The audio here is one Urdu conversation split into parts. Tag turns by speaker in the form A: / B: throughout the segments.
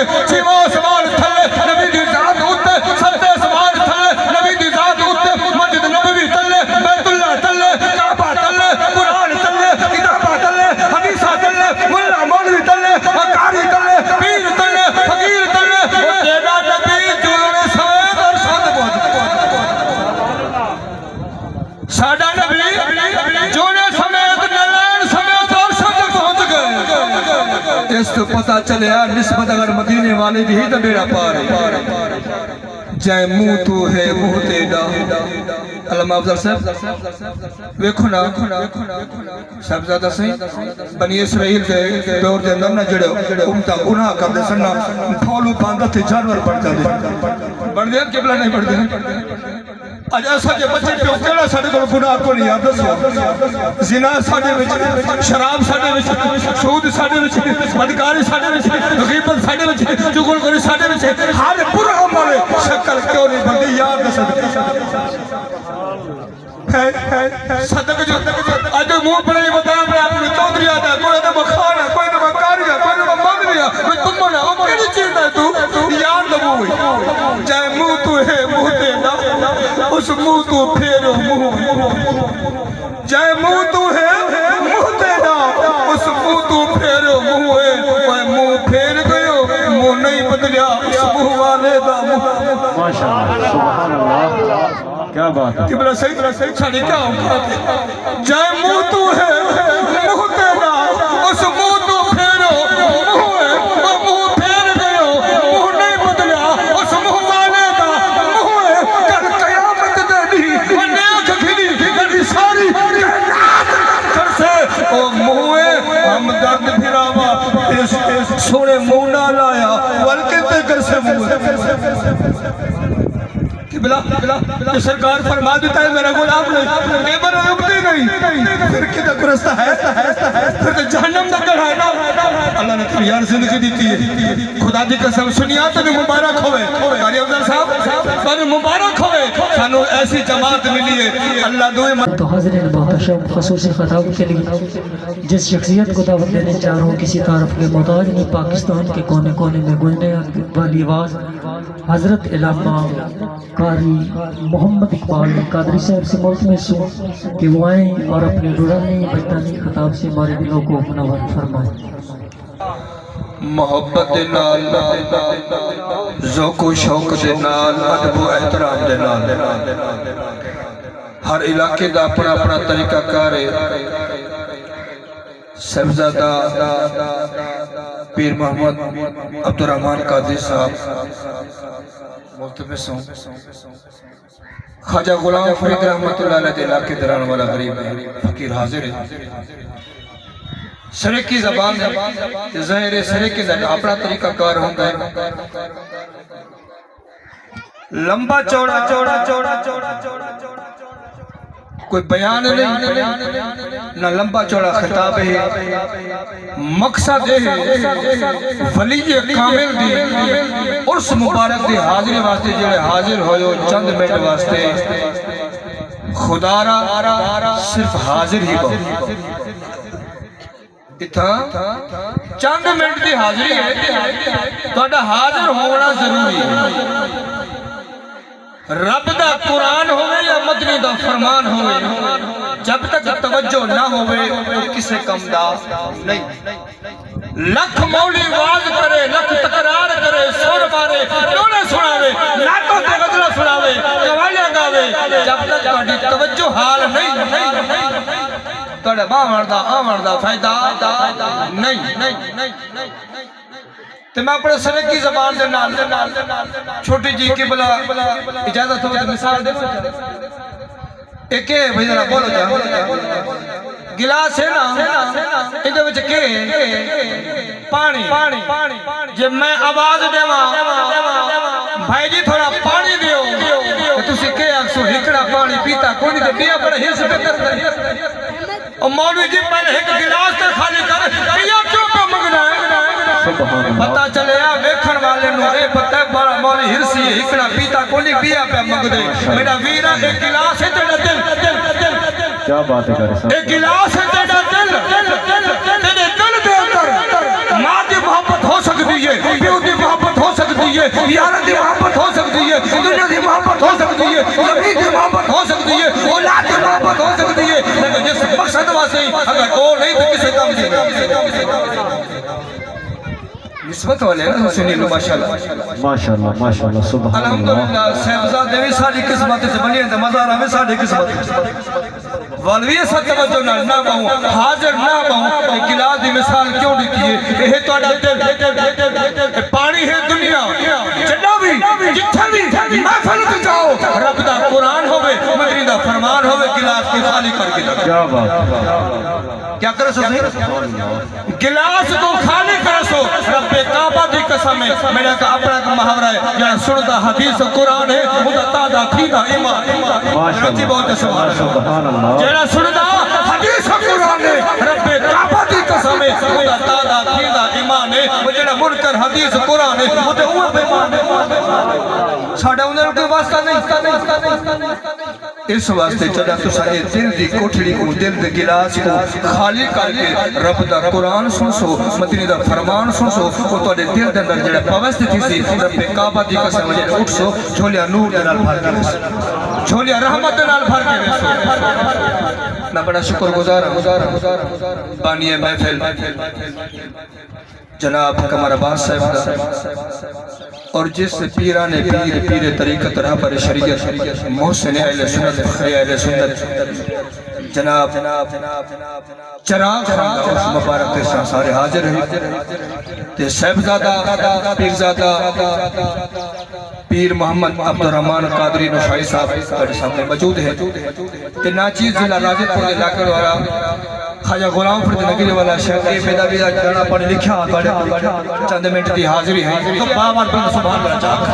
A: چھواں آسمان تھلے نبی دی ذات اتے ستے آسمان تھلے نبی دی ذات اتے مسجد نبوی تھلے بیت اللہ تھلے کعبہ تھلے قرآن تھلے کتابہ تھلے حدیثہ تھلے ملا مولوی تھلے قاری تھلے پیر تھلے فقیر تھلے تیرا نبی جوڑے سوید اور ساتھ پہنچ ساڑھا نبی جوڑے سمیت نلین سمیت اور ساتھ پہنچ گئے اس تو پتہ چلے نسبت اگر مدینے والے بھی ہی تو میرا پارے جائے منہ تو ہے منہ تیڑا علامہ افضل صاحب ویکھو نا صاحب زیادہ صحیح بنی اسرائیل دے دور دے اندر نہ جڑے امتا گناہ کر دے سننا پھولو باندھا تھے جانور بڑھ جاندے بڑھ دیا قبلہ نہیں بڑھ دیا آج ایسا جے بچے پیو کیڑا ساڑھے کو گناہ کو نہیں یاد دسو زنا ساڑھے وچ شراب ساڑھے وچ سود ساڑھے وچ بدکاری ساڑھے وچ غیبت ساڑھے وچ چگل گوری ساڑھے وچ ہر برا عمل شکل کیوں نہیں بندی یاد دسو صدق جو آج منہ پر نہیں بتا میں اپنی چودری آتا ہے کوئی تو بخانا کوئی تو بکاری ہے کوئی تو مغری ہے کوئی تم منا وہ کیلی چیز ہے تو یاد دبو ہوئی چاہے منہ تو ہے منہ دینا اس منہ تو پھیرو منہ چاہے منہ تو ہے منہ دینا اس منہ تو پھیرو منہ ہے کوئی منہ پھیر گئے منہ نہیں بدلیا اس منہ والے دا منہ
B: ماشاءاللہ سبحان اللہ کیا بات ہے
A: قبلہ صحیح چھاڑی کیا ہوگا جائے منہ تو ہے منہ دینا اس منہ تو پھیرو منہ ہے وہ منہ پھیر گئے منہ نہیں بدلیا اس منہ والے دا منہ ہے کل قیامت دے دی نیک گھنی گھنی ساری کائنات کر سے وہ منہ ہے ہم درد پھراوا سونے منہ نہ لایا ولکے تے کر سے منہ ہے بلا سرکار فرما دیتا ہے میرا غلام نہیں ایبر اگتی نہیں پھر کدھر کرستا ہے پھر تو جہنم دا کڑھا ہے اللہ نے تیار زندگی دیتی ہے خدا دی قسم سنیا تو مبارک ہوئے قاری افضل صاحب تو مبارک ہوئے سانو ایسی جماعت ملی ہے اللہ دوئے
C: تو حاضرین محتشم خصوصی خطاب کے لیے جس شخصیت کو دعوت دینے چاہ رہا ہوں کسی تعارف کے محتاج نہیں پاکستان کے کونے کونے میں گونجنے والی آواز حضرت علامہ قاری محمد اقبال قادری صاحب سے ملک میں سو کہ وہ آئیں اور اپنے روحانی بیتانی خطاب سے ہمارے دلوں کو منور فرمائیں
A: محبت دے نال ذوق و شوق دے نال ادب و احترام دے نال ہر علاقے دا اپنا اپنا طریقہ کار ہے صاحبزادہ پیر محمد عبدالرحمن قادری صاحب ملتمس ہوں خواجہ غلام فرید رحمت اللہ علیہ دے علاقے دران والا غریب ہے فقیر حاضر ہے سرکی زبان ہے ظاہر ہے سرکی زبان اپنا طریقہ کار ہوتا ہے لمبا چوڑا کوئی بیان نہیں نہ لمبا چوڑا خطاب ہے مقصد ہے ولی کامل دی عرس مبارک دی حاضری واسطے جڑے حاضر ہوئے چند منٹ واسطے خدا را صرف حاضر ہی بہت چند منٹ دی حاضری ہے تو حاضر ہونا ضروری ہے رب دا قرآن ہوئے یا مدنی دا فرمان ہوئے جب تک توجہ نہ ہوئے کسے کم دا نہیں لکھ مولی واز کرے لکھ تقرار کرے سور مارے دونے سناوے ناٹوں تے غزلہ سناوے قوالیاں گاوے جب تک تہاڈی توجہ حال نہیں تہاڈا باہر دا فائدہ نہیں تو میں اپنے سرک کی زبان دے نال چھوٹی جی کی بلا اجازت ہو تو مثال دے ایک ہے بھائی ذرا بولو جا گلاس ہے نا ادھے وچ کے پانی جب میں آواز دیواں بھائی جی تھوڑا پانی دیو تسی کہ اکسو ہکڑا پانی پیتا کوئی نہیں تے پیا بڑا ہرس پہ کرتا ہے اور مولوی جی پہلے ایک گلاس تے خالی کر پیا کیوں پہ منگنا ہے پتا چلے یا ویکھن والے نو اے پتہ ہے بڑا مولی ہرسی ہکڑا پیتا کوئی پیا پہ منگ دے میرا ویرا ایک گلاس ہے تیرا دل
B: کیا بات ہے کاری صاحب
A: ایک گلاس ہے تیرا دل تیرے دل دے اندر ماں کی محبت ہو سکتی ہے پیو کی محبت ہے یارت کی محبت ہو سکتی ہے دنیا کی محبت ہو سکتی ہے زمین کی محبت ہو سکتی ہے اولاد کی محبت ہو سکتی ہے لیکن جس مقصد واسطے اگر وہ نہیں تو کسے کام دی نسبت والے نا سنی لو
B: ماشاءاللہ سبحان اللہ
A: الحمدللہ صاحبزادے بھی ساری قسمت سے بنی ہیں مزارہ میں ساری قسمت والوی سے توجہ نہ بہوں حاضر نہ بہوں گلاس دی مثال کیوں دیتی ہے یہ توڑا دل پانی ہے دنیا جڑا بھی جتھا بھی محفل تے جاؤ رب دا قرآن ہوئے مدنی دا فرمان ہوئے گلاس کی خالی کر کے دکھا
B: کیا بات
A: کیا کرو سو گلاس کو خالی کرو سو رب کعبہ دی قسم ہے میرا کا اپنا محاورہ ہے جہاں سنتا حدیث قرآن ہے مدہ تادہ تھینا ایمان رجی بہت
B: سبحان اللہ
A: جہاں سنتا حدیث قرآن ہے رب کعبہ دی قسم ہے مدہ تادہ تھینا ایمان ہے جہاں منکر حدیث قرآن ہے مدہ اوہ بیمان ہے ساڑھا انہیں کوئی واسطہ نہیں اس واسطے چلا تو سارے دل دی کوٹھڑی کو دل دے گلاس کو خالی کر کے رب دا قرآن سن سو مدنی دا فرمان سن سو اور تو دل دے اندر جڑا پوست تھی سی رب کعبہ دی قسم جڑا اٹھ سو جھولیا نور دے نال بھر کے رسو جھولیا رحمت دے نال بھر کے رسو میں بڑا شکر گزار بانی محفل جناب قمر عباس صاحب دا اور جس پیران پیر طریقت رہبر شریعت محسن اہل سنت فخر اہل سنت جناب چراغ خاندہ اس مبارک کے سارے حاضر ہیں تے صاحبزادہ پیرزادہ پیر محمد عبدالرحمن قادری نشائی صاحب کے سامنے موجود ہیں تے ناچیز ضلع راجت پور علاقے والا خواجہ غلام فرید نگری والا شیخ اے پیدا بھی جانا پڑھ لکھا چند منٹ دی حاضری ہے تو باور بند سبحان اللہ چاہتا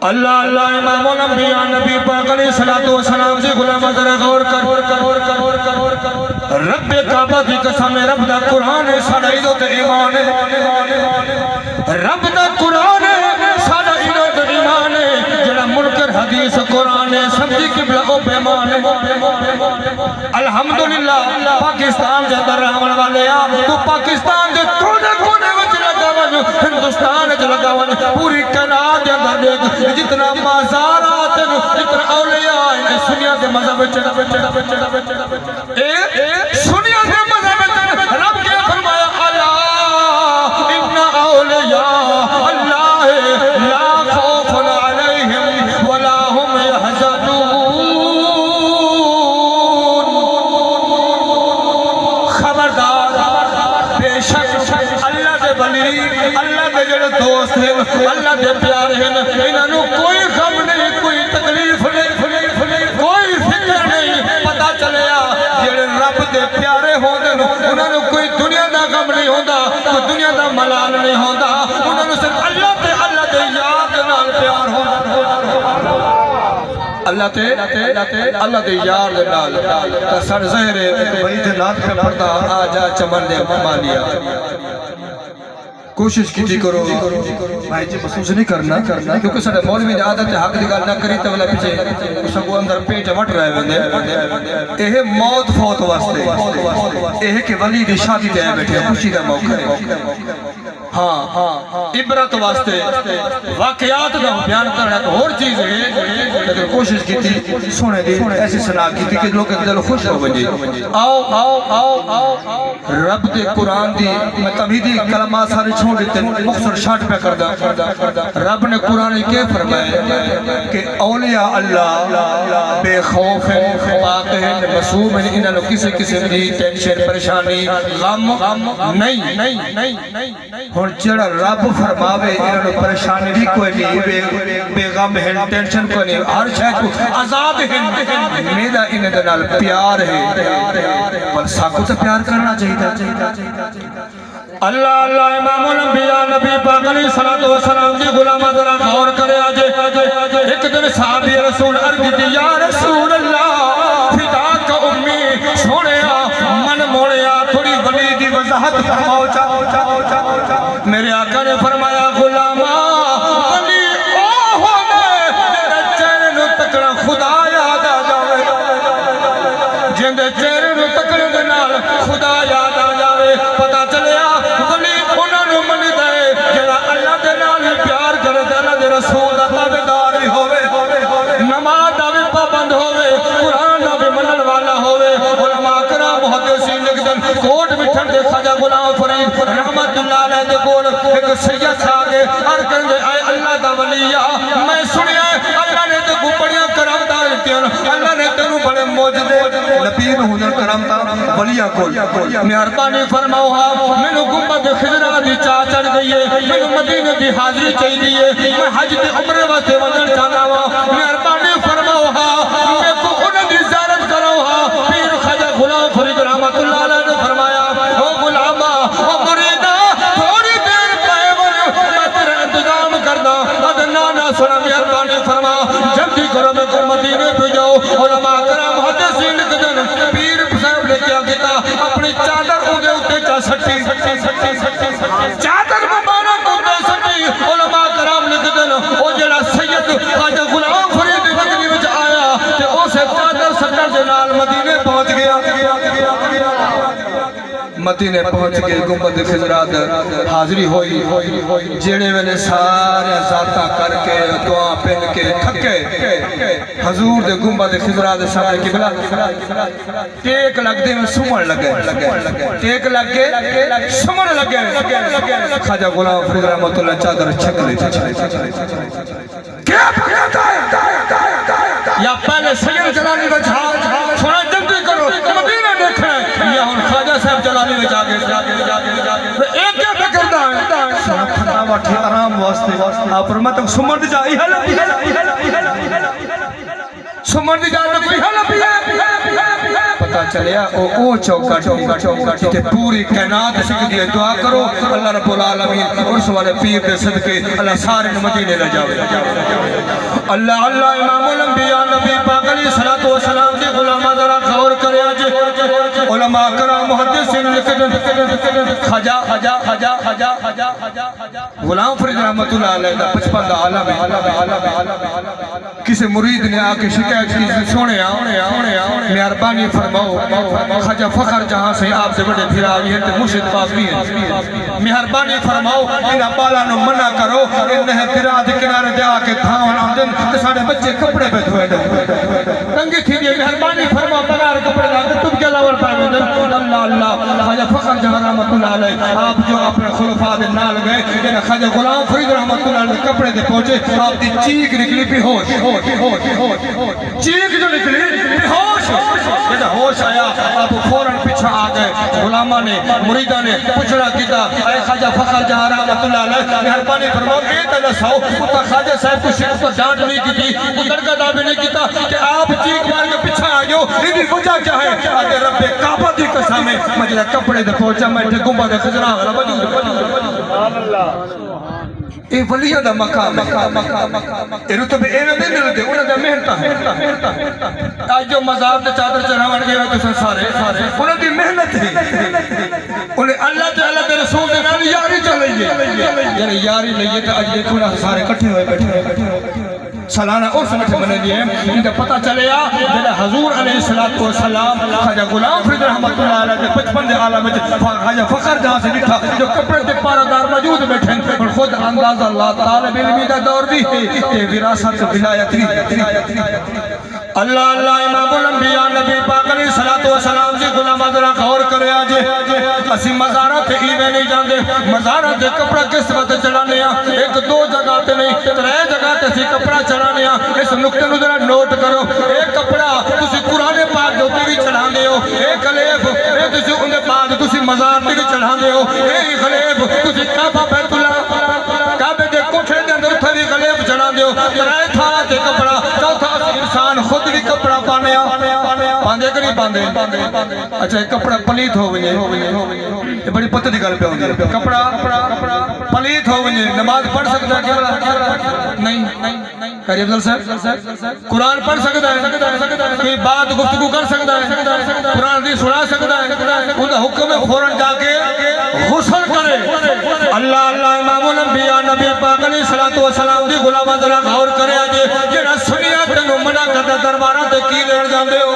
A: اللہ اللہ امام الانبیاء نبی پاک علیہ السلام سے غلام ذرا غور کر رب کعبہ کی قسم رب دا قرآن ساڑا عزت ایمان رب دا قرآن ساڑا عزت ایمان جڑا منکر حدیث قرآن سمجھی قبلہ او پیمان الحمدللہ پاکستان جے در رحمن والے تو پاکستان جے کونے کونے وچ لگاون ہندوستان وچ لگاون پوری کائنات دے اندر دیکھ جتنا مزارات جتنا اولیاء ہیں سنیا دے مذہب وچ سنیا دے مذہب وچ رب کے فرمایا الا ان اولیاء اللہ لا خوف علیہم ولا هم يحزنون خبردار بے شک اللہ دے ولی اللہ دے جڑے دوست ہیں اللہ دے پیارے ہیں انہاں نو کوئی غم نہیں کوئی تکلیف نہیں کوئی فکر نہیں پتہ چلیا جڑے رب دے پیارے ہوندے انہاں نو کوئی دنیا دا غم نہیں ہوندا کوئی دنیا دا ملال نہیں ہوندا انہاں نو صرف اللہ دے یاد نال پیار ہوندا اللہ دے یار دے نال تا سر زہر بھئی تے نات پہ پڑھتا آجا چمن دے مالیا کوشش کی کرو بھائی جی محسوس نہیں کرنا کیونکہ سارے مولوی دی عادت ہے حق دی گل نہ کری تے والا پیچھے اس کو اندر پیٹ وٹ رہے وندے یہ موت فوت واسطے یہ کہ ولی دی شادی تے بیٹھے خوشی دا موقع ہے ہاں عبرت واسطے واقعات دا بیان کرنا تو اور چیز ہے لیکن کوشش کی تھی سونے دی ایسی سنا کی تھی کہ لوگ دل خوش ہو بنجے آؤ رب دے قرآن دی میں تمہیدی کلمات سارے چھوڑ دیتے مختصر شاٹ پہ کردہ رب نے قرآن کے فرمائے کہ اولیاء اللہ بے خوف ہیں پاک ہیں مسوم ہیں انہوں نے کسی قسم دی ٹینشن پریشانی غم نہیں ہون چڑا رب فرماوے انہوں نے پریشانی بھی کوئی نہیں بے غم ہیں ٹینشن کوئی نہیں ہر شاید کو آزاد ہیں میرا انہیں دنال پیار ہے پر ساکو سے پیار کرنا چاہیے اللہ امام الانبیاء نبی پاک علیہ السلام جی غلام ذرا غور کرے آجے ایک دن صحابی رسول عرض دی یا رسول اللہ فدا کا امی سونیا من موڑیا تھوڑی ولی دی وضاحت فرماؤ چاہو میرے آقا نے فرمایا غلامہ ولی او ہونے میرے چہرے نو تکڑا خدا یاد آ جاوے جندے چہرے نو تکڑے دنال خدا یاد آ جاوے پتا چلیا ولی انہوں نے من دے جڑا اللہ دے کوٹ بٹھن دے خواجہ غلام فرید رحمت اللہ علیہ دے کول ایک سید آ گئے اور کہندے اے اللہ دا ولی میں سنیا اللہ نے تے بڑیاں کرامتاں دتیاں اللہ نے تینوں بڑے معجزے نبی نو ہنر کرامتاں ولیاں کول مہربانی فرماؤ مینوں گنبد خضرا دی چاہ چڑھ گئی ہے مینوں مدینے دی حاضری چاہیے میں حج تے عمرے واسطے وجن چاہنا وا مہربانی فرماؤ میں کو انہاں دی زیارت کراؤ پیر خواجہ غلام فرید رحمت اللہ علیہ نے فرمایا او غلاما او مریدا تھوڑی دیر پائے میں تیرا انتظام کردا ادنا نہ سنا مہربانی فرما جلدی کرو میں کو مدینے پہ جاؤ علماء کرام محدثین لکھدن پیر صاحب لے کے آگتا اپنی چادر اودے اتے چا سٹی چادر مبارک اودے سٹی علماء کرام لکھدن او جڑا سید خواجہ غلام فرید نگری وچ آیا تے اسے چادر سٹن دے نال مدینے پہنچ گیا مدینے پہنچ گئے گنبد خضرا حاضری ہوئی جڑے ویلے سارے ذاتاں کر کے دعا پن کے تھکے حضور دے گنبد خضرا دے سامنے قبلہ ٹیک لگ دے میں سمن لگے ٹیک لگ کے سمن لگے خواجہ غلام فرید رحمت اللہ چادر چھک لیتے کیا پکاتا ہے یا پہلے سید جلالی کا جھاڑ چھوڑا جلدی کرو مدینہ دیکھنا ہے یا ہن خواجہ صاحب جلالی میں جا کے ایک کیا پہ کرتا ہے ساتھ تھکا واٹھے آرام واسطے آپ فرماتے سمر دی جائی سمر دی جائی کوئی حل پتا چلیا او چوکٹ تے پوری کائنات سکتی ہے دعا کرو اللہ رب العالمین اس والے پیر دے صدقے اللہ سارے مدینے لے جاوے اللہ اللہ امام الانبیاء نبی پاک علیہ الصلوۃ والسلام دی غلامہ ذرا غور کرے اج علماء کرام محدثین لکھدن خواجہ غلام فرید رحمت اللہ علیہ دا 55 دا عالم ہے کسی مرید نے آ کے شکایت کی سونے مہربانی فرماؤ خواجہ فخر جہاں سے آپ سے بڑے پھراوی ہیں تے مرشد پاک بھی ہیں مہربانی فرماؤ انہاں بالا نو منع کرو انہیں دریا دے کنارے دے آ کے تھاون آندن تے ساڈے بچے کپڑے پہ دھوئے تنگی تھی دی مہربانی فرماؤ بغیر کپڑے دا تم کیا لاور پائے اللہ اللہ خواجہ فخر جہاں رحمت اللہ علیہ آپ جو اپنے خلفاء دے نال گئے کہ خواجہ غلام فرید رحمت اللہ علیہ کپڑے دے پہنچے آپ دی چیخ نکلی بھی ہوش چیخ جو نکلی بھی ہوش جب ہوش آیا آپ فوراں پیچھے آ گئے غلامہ نے مریدہ نے پوچھنا کیتا اے خواجہ فخر جہاں رحمت اللہ علیہ مہربانی فرماؤ اے تلساؤ اتا خواجہ صاحب کو شرف کو ڈانٹ نہیں کی تھی ادھر کا دعوی نہیں کیتا کہ آپ چیخ مار کے پیچھے آ گئے ادھی وجہ کیا ہے آتے رب کعبہ دی قسم ہے مجھے کپڑے دے پہنچا میں گنبد خضرا اے ولیاں دا مقام اے رتبے ایویں نہیں ملدے انہاں دا محنت ہے اج جو مزار تے چادر چڑھاون گئے تساں سارے انہاں دی محنت ہے انہیں اللہ تعالی دے رسول دے نال یاری چلائیے یعنی یاری لئیے تے اج دیکھو نا سارے اکٹھے ہوئے بیٹھے سالانہ عرس مٹھے بنے دیئے انہیں پتہ چلے جلے حضور علیہ السلام خواجہ غلام فرید رحمت اللہ علیہ دے 55 دے عالم خواجہ فخر جہاں سے لکھا جو کپڑے تے پارادار موجود بیٹھیں اور خود انداز اللہ طالب علمی دا دور بھی ہے کہ وراثت ولایت اللہ اللہ امام الانبیاء نبی پاک علیہ الصلوۃ والسلام دی غلام ذرا غور کرے اج اسی مزارات تے ایویں نہیں جاندے مزارات تے کپڑا کس وقت چلانے ایک دو جگہ تے نہیں ترے جگہ تے سی کپڑا چلانے اس نقطے نو ذرا نوٹ کرو ایک کپڑا تسی قرآن پاک دے بھی چڑھاندے ہو ایک خلیف اے تسی اون دے بعد تسی مزار تے بھی چڑھاندے ہو اے خلیف تسی کعبہ بیت اللہ کعبے دے کوٹھے دے اندر تھوی خلیف چڑھاندے ہو ترے تھا تے کپڑا چوتھا انسان خود بھی کپڑا پاندے کہ نہیں پاندے اچھا ایک کپڑا پلیت ہو ونجے یہ بڑی پتہ دی گل پہ ہوندی کپڑا پلیت ہو ونجے نماز پڑھ سکتا ہے نہیں قاری افضل صاحب قرآن پڑھ سکتا ہے کوئی بات گفتگو کر سکتا ہے قرآن دی سنا سکتا ہے ان کا حکم ہے فوراں جا کے غسل کرے اللہ اللہ امام الانبیاء نبی پاک علیہ الصلوۃ والسلام دی غلام ذرا غور کرے اج جڑا سنیا تینوں منع کردا درباراں تے کی لین جاندے ہو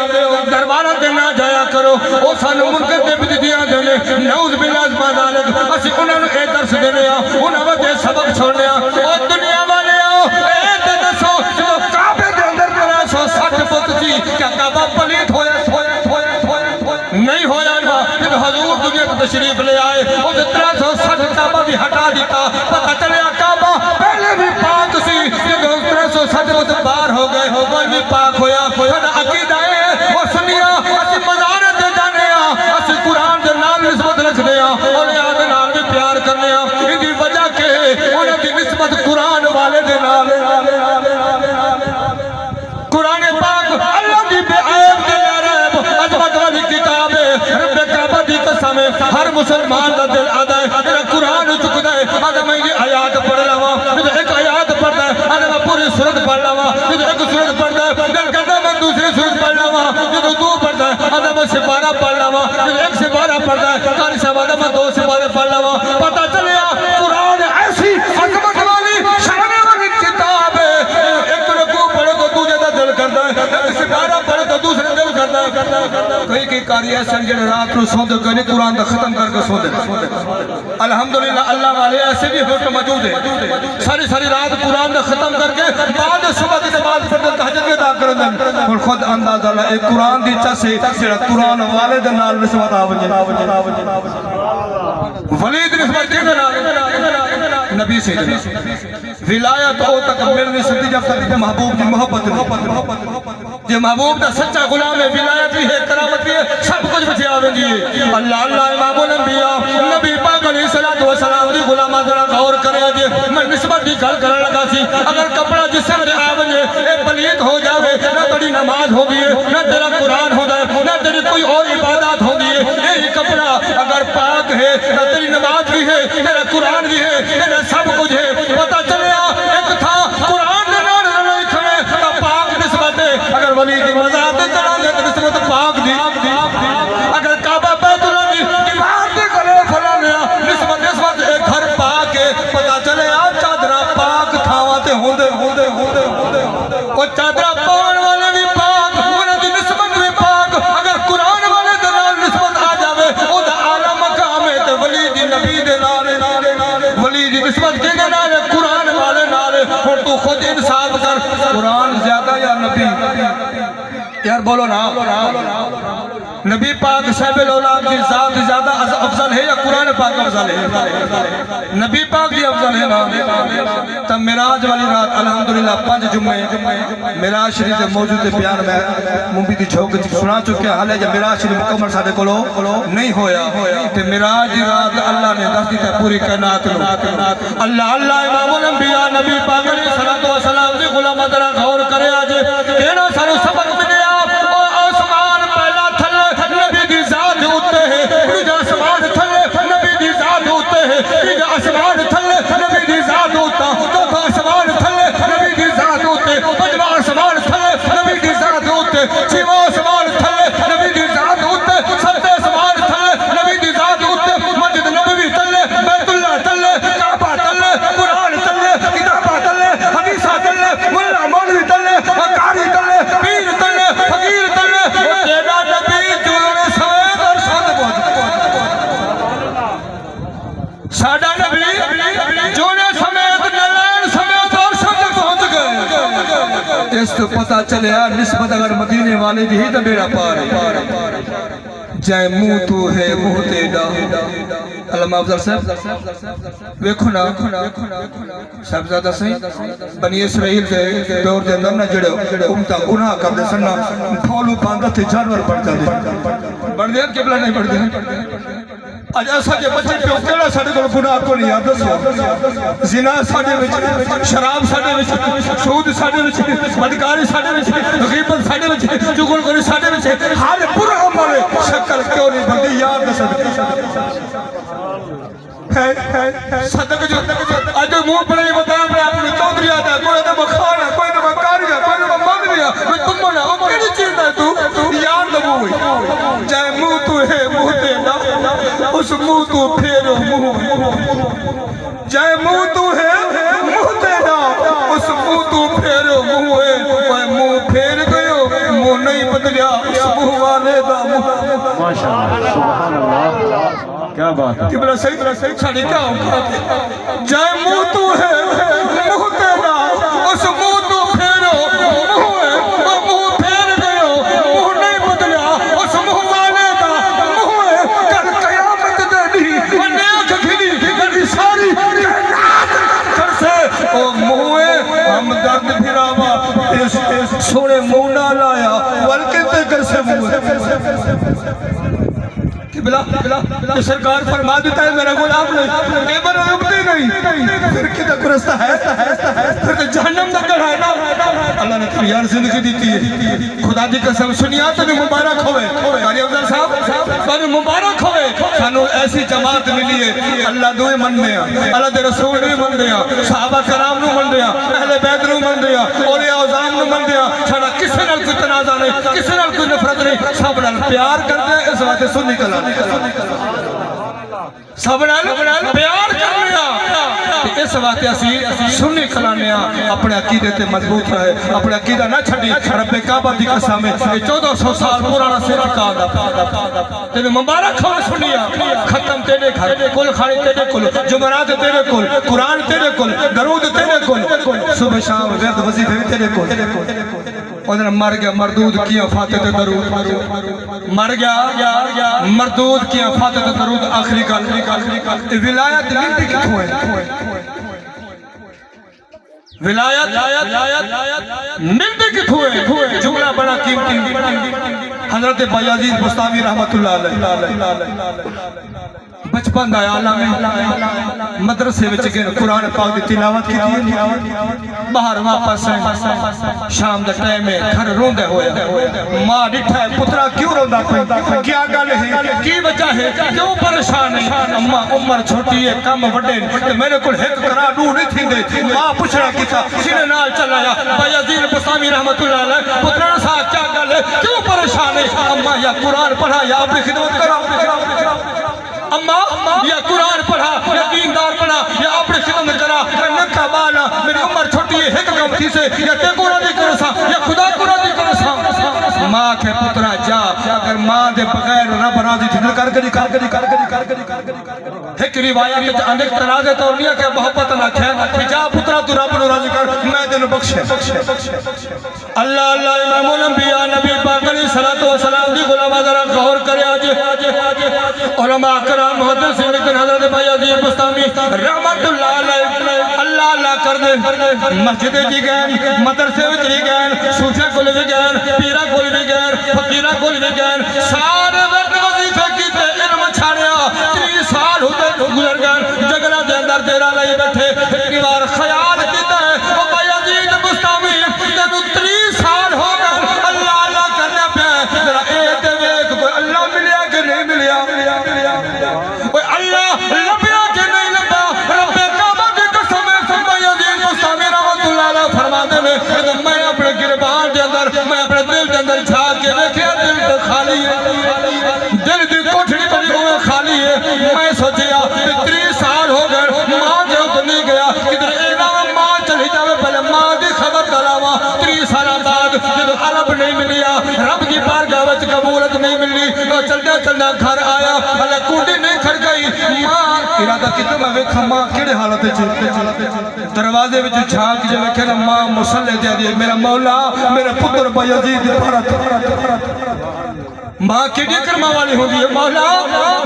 A: درباراں تے نہ جایا کرو او سانو منکر تے بدعتیاں دے نے نعوذ باللہ من ذالک اسی انہاں نوں اے درس دینے انہاں وچ سبق چھوڑنے او دنیا والے اے تے دسو جو کعبے دے اندر 360 فٹ سی کیا کعبہ پلیت ہویا نہیں ہویا جب حضور تشریف لے آئے اس 360 کعبہ بھی ہٹا دیتا پتہ چلیا کعبہ پہلے بھی پاک سی جب 360 بار ہو گئے وہ بھی پاک ہویا ساڈا عقیدہ ہے وہ سنیا اسی مزار تے جانے ہاں اسی قرآن دے نال نسبت رکھدے ہاں اور یاد نال بھی پیار کرنے ہاں دی وجہ کہ انہاں دی نسبت قرآن والے دے نال قرآن پاک اللہ دی بے عیب دے ریب عظمت والی کتاب ہے رب کعبہ دی قسم ہے ہر مسلمان دا دل آدھا ہے تیرا قرآن چکدا ہے آدھا میں یہ آیات پڑھ لواں جو ایک آیات پڑھدا ہے آدھا میں پوری سورت پڑھ لواں جو ایک سورت پڑھدا ہے دل کردا میں دوسری سورت پڑھ لواں جو تو پڑھدا ہے آدھا میں سپارہ پڑھ لواں جو ایک سپارہ پڑھدا ہے قاری صاحب آدھا میں 2 سپارے پڑھ لواں پتہ چلیا قرآن ایسی عظمت والی شان والی کتاب ہے ایک رکوع پڑھو تو دوسرے دا دل کردا ہے ایک سپارہ پڑھو تو دوسرے دل کردا ہے کئی قاری ایسے جڑے رات کو سوندے کنے قرآن دا ختم کر کے سوندے الحمدللہ اللہ والے ایسے بھی ہوٹ موجود ہیں ساری رات قرآن دا ختم کر کے بعد صبح کی نماز پڑھتے تہجد میں ادا کرتے اور خود اندازہ لے ایک قرآن دی چسے جڑا قرآن والے دے نال نسبت آوجے ولید نسبت کے نال نبی سے ولایت او تک ملنی سکتی جب تک محبوب دی محبت جو محبوب دا سچا غلام ہے ولایت بھی ہے کرامت بھی ہے سب کچھ بچے آویں گی اللہ اللہ امام الانبیاء نبی پاک علیہ السلام دی غلامہ ذرا غور کرے جے میں نسبت دی گل کرنے لگا سی اگر کپڑا جسم دے آویں اے پلیت ہو جاوے نہ تیری نماز ہوگی نہ تیرا قرآن ہوگا نہ تیری کوئی اور عبادات ہوگی یہی کپڑا اگر پاک ہے نہ تیری نماز بھی ہے تیرا قرآن بھی ہے تیرا سب کچھ ہے پتہ چلیا ایک تھا قرآن دے نال رلے کھڑے تا پاک نسبت ہے اگر ولی دی مزار تے چڑھا گے تو نسبت پاک دی اگر کعبہ بیت اللہ دی دیوار تے کھڑے فلانے نسبت ایک گھر پاک ہے پتہ چلیا چادرہ پاک تھاواں تے ہوندے او چادرہ پاون والے بھی پاک انہاں دی نسبت بھی پاک اگر قرآن والے دے نال نسبت آ جاوے او دا اعلی مقام ہے تے ولی دی نبی دے نال ولی دی نسبت کے نال قرآن والے نال اور تو خود انصاف کر قرآن زیادہ یا نبی یار بولو نا نبی پاک صاحب الاولاد کی ذات زیادہ افضل ہے یا قرآن پاک افضل ہے نبی پاک دی افضل ہے نا تب معراج والی رات الحمدللہ 5 جمعے معراج شریف دے موجود بیان میں ممبی دی جھوک سنا چکے ہیں حالے جب معراج شریف مکمل ساڈے کولو نہیں ہویا تے معراج دی رات اللہ نے دس دیتا پوری کائنات نو اللہ اللہ امام الانبیاء نبی پاک علیہ الصلوۃ والسلام دی غلام ذرا غور کرے اج کیڑا سانو سبق ملیا آسمان پہلا تھلے نبی دی ذات اوتے ہے دوجا آسمان تھلے نبی دی ذات اوتے ہے تیجا آسمان تھلے نبی دی ذات اوتا چوتھا آسمان تھلے نبی دی ذات اوتے پنجواں آسمان تھلے نبی دی ذات اوتے چھواں آسمان تھلے نبی دی ذات اوتے ستواں آسمان تھلے نبی دی ذات اوتے مسجد نبوی تھلے بیت اللہ تھلے کعبہ تھلے قرآن تھلے کتاباں تھلے حدیثاں تھلے مولا مولوی تھلے قاری تھلے پیر تھلے فقیر تھلے تیرا نبی جوڑے سوید اور سند ساڈا نبی جوڑے سمیت نلین سمیت اور سند پہنچ گئے اس تو پتہ چلیا نسبت اگر مدینے والے دی ہی تو میرا پار ہے جائے منہ تو ہے منہ تیڑا علامہ افضل صاحب ویکھو نا صاحبزادہ صحیح بنی اسرائیل دے دور دے اندر نہ جڑے امتا گناہ کر دے سننا پھولو باندھا تھے جانور بڑھ جاندے بڑھ دے قبلہ نہیں بڑھ دے اج ایسا جے بچے پہ کیڑا ساڈے کول گناہ کو نہیں یاد دسو زنا ساڈے وچ شراب ساڈے وچ سود ساڈے وچ بدکاری ساڈے وچ غیبت ساڈے وچ چغلخوری ساڈے وچ ہر برا عمل شکل کیوں نہیں بندی یاد دس صدق جو اج منہ پر نہیں بتا میں اپنی چودھری آتا کوئی تو بخانا کوئی تو بکاری کوئی تو مدریا کوئی تم بنا وہ کیڑی چیز ہے تو یاد دبو ہوئی چاہے منہ تو ہے منہ دینا اس منہ تو پھیرو منہ چاہے منہ تو ہے منہ دینا اس منہ تو پھیرو منہ ہے کوئی منہ پھیر گئو منہ نہیں بدلیا اس منہ والے دا منہ
B: ماشاءاللہ سبحان اللہ کیا بات ہے
A: قبلہ صحیح چھاڑی کیا ہوگا جائے منہ تو ہے منہ تیرا اس منہ تو پھیرو منہ ہے وہ منہ پھیر گئو منہ نہیں بدلیا اس منہ والے دا منہ ہے کل قیامت دے بلا سرکار فرما دیتا ہے میرا غلام نہیں ایبر رکتے نہیں پھر کی تک رستہ ہے پھر تو جہنم تک ہے نا اللہ نے تو یار زندگی دیتی ہے خدا دی قسم سنیا تو مبارک ہوئے قاری افضل صاحب پر مبارک ہوئے سانو ایسی جماعت ملی ہے اللہ دوئے من دیا اللہ دے رسول بھی من دیا صحابہ کرام نو من دیا اہل بیت نو من دیا اولیاء عظام نو من دیا ساڑا کسی نال کوئی تنازع نہیں کسی نال کوئی نفرت نہیں سب نال پیار کرتے ہیں اس وقت سنی کلانے سب نال پیار کرنے اس وقت اسی سنی کلانے اپنے عقیدے تے مضبوط رہے اپنے عقیدہ نہ چھڑی رب کعبہ دی قسم ہے 1400 سال پرانا سرکار دا تیرے مبارک ہو سنیا ختم تیرے گھر کل خانی تیرے کل جمعرات تیرے کل قرآن تیرے کل درود تیرے کل صبح شام ورد وظیفے بھی تیرے کل ادھر مر گیا مردود کیا فاتح تے درود مر گیا مردود کیا فاتح تے درود آخری گل ولایت ملتی کتوں ہے ولایت ملتی کتوں ہے جملہ بڑا قیمتی حضرت بایزید بستامی رحمت اللہ علیہ بچپن دا عالم مدرسے وچ گئے قرآن پاک دی تلاوت کی باہر واپس شام دا ٹائم ہے گھر روندے ہوئے ماں ڈٹھا ہے پترا کیوں روندا کوئی کیا گل ہے کی وجہ ہے کیوں پریشان ہے اماں عمر چھوٹی ہے کم وڈے تے میرے کول ایک کرا دو نہیں تھیندے ماں پوچھنا کیتا سینے نال چلایا بایزید بستامی رحمت اللہ علیہ پترا صاحب کیا گل ہے کیوں پریشان ہے اماں یا قرآن پڑھا یا اپنی خدمت کرا اماں یا قرآن پڑھا یا دیندار پڑھا یا اپنے خدمت کرا نکا بالا میری عمر چھوٹی ہے ایک کم تھی سے یا تے کو راضی کرو سا یا خدا کو راضی کرو سا ماں کے پترا جا اگر ماں دے بغیر رب راضی تھی کر ایک روایت تے انیک تنازع تو نہیں کہ محبت نہ کھے جا پترا تو رب نو راضی کر میں تینو بخشے اللہ اللہ امام الانبیاء نبی پاک علیہ الصلوۃ والسلام دی غلام ذرا غور کرے اج علماء کرام محدثین لیکن حضرت بایزید بستامی رحمت اللہ علیہ اللہ اللہ کر دے مسجد جی گئے مدرسے وچ بھی گئے صوفیاء کول بھی گئے پیرا کول بھی گئے فقیرا کول بھی گئے سارے ورد وظیفے کیتے علم چھاڑیا 30 سال ہوتے گزر گئے جگرا دے اندر تیرا لئی بیٹھے ایک بار خیال کیتا ہے او بایزید بستامی تینو 30 سال ہو گئے اللہ اللہ کرنا پیا ذرا اے تے ویکھ کوئی اللہ ملیا کہ نہیں ملیا اللہ لبیا کہ نہیں لبا رب کعبہ کی قسم ہے بایزید بستامی رحمت اللہ علیہ فرماتے ہیں میں اپنے گربان دے اندر میں اپنے دل دے اندر جھاگ کے دیکھیا دل تو خالی ہے دل دی کوٹھڑی بڑی ہوئے خالی ہے میں سوچیا 30 سال ہو گئے ماں کے اوپر نہیں گیا کدھر اعلان ماں چلی جاوے پہلے ماں دی خبر دلاوا 30 سال بعد جب عرب نہیں ملیا رب کی بارگاہ وچ قبولت نہیں ملی تو چلدا چلدا گھر آیا بھلے کنڈی نہیں کھڑ گئی ماں ارادہ کیتا میں ویکھاں ماں کیڑے حالت وچ دروازے وچ جھانک کے ویکھے نا ماں مصلی تے دی میرا مولا میرا پتر بایزید ماں کیڑی کرما والی ہوندی ہے مولا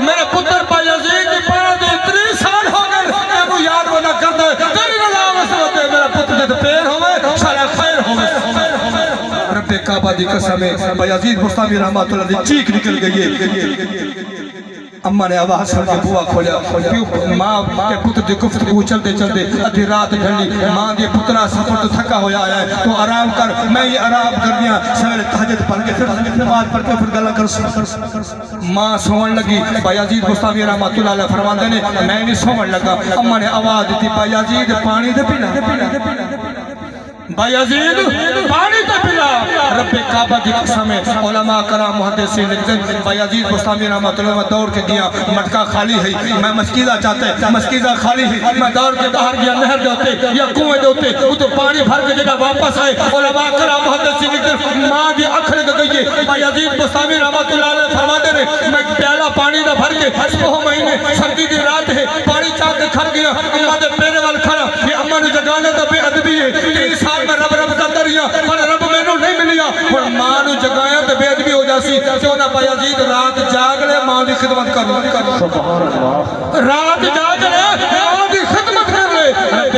A: میرے پتر بایزید دی پارا دے 30 سال ہو گئے کو یاد نہ کردا تیری رضا واسطے میرا پتر تے پیر ہوے سارا خیر ہوے رب کعبہ دی قسم ہے بایزید بستامی رحمت اللہ دی چیخ نکل گئی ہے اماں نے آواز سن کے بوا کھولیا ماں کے پتر دی گفتگو چلتے چلتے ادھی رات ڈھلی ماں دی پترا سفر تو تھکا ہویا ہے تو آرام کر میں یہ آرام کر دیا سویرے تہجد پڑھ کے پھر نماز پڑھ کے پھر گلا کر ماں سون لگی بایزید بستامی رحمت اللہ علیہ فرماندے نے میں نہیں سون لگا اماں نے آواز دی بایزید پانی دے پینا بایزید پانی تے پلا رب کعبہ دی قسم ہے علماء کرام محدثین لکھتے ہیں بایزید بستامی رحمت اللہ علیہ دوڑ کے گیا مٹکا خالی ہے میں مسکیزہ چاہتا ہے مسکیزہ خالی ہے میں دوڑ کے باہر گیا نہر دوتے یا کنویں دوتے وہ تو پانی بھر کے جگہ واپس آئے علماء کرام محدثین لکھتے ہیں ماں دی اکھ لگ گئی ہے بایزید بستامی رحمت اللہ علیہ فرماتے ہیں میں پیالہ پانی دا بھر کے صبح مہینے سردی دی رات ہے پانی چاہ کے کھڑ گیا اماں دے پیرے وال کھڑا یہ اماں نے جگانے دا بے ادبی ہے 30 سال میں رب رب کرتا رہیا پر رب میں نو نہیں ملیا اور ماں نو جگایا تے بے ادبی ہو جاسی کیوں نہ بایزید رات جاگ لے ماں دی خدمت کر رات جاگ لے ماں دی خدمت کر لے رب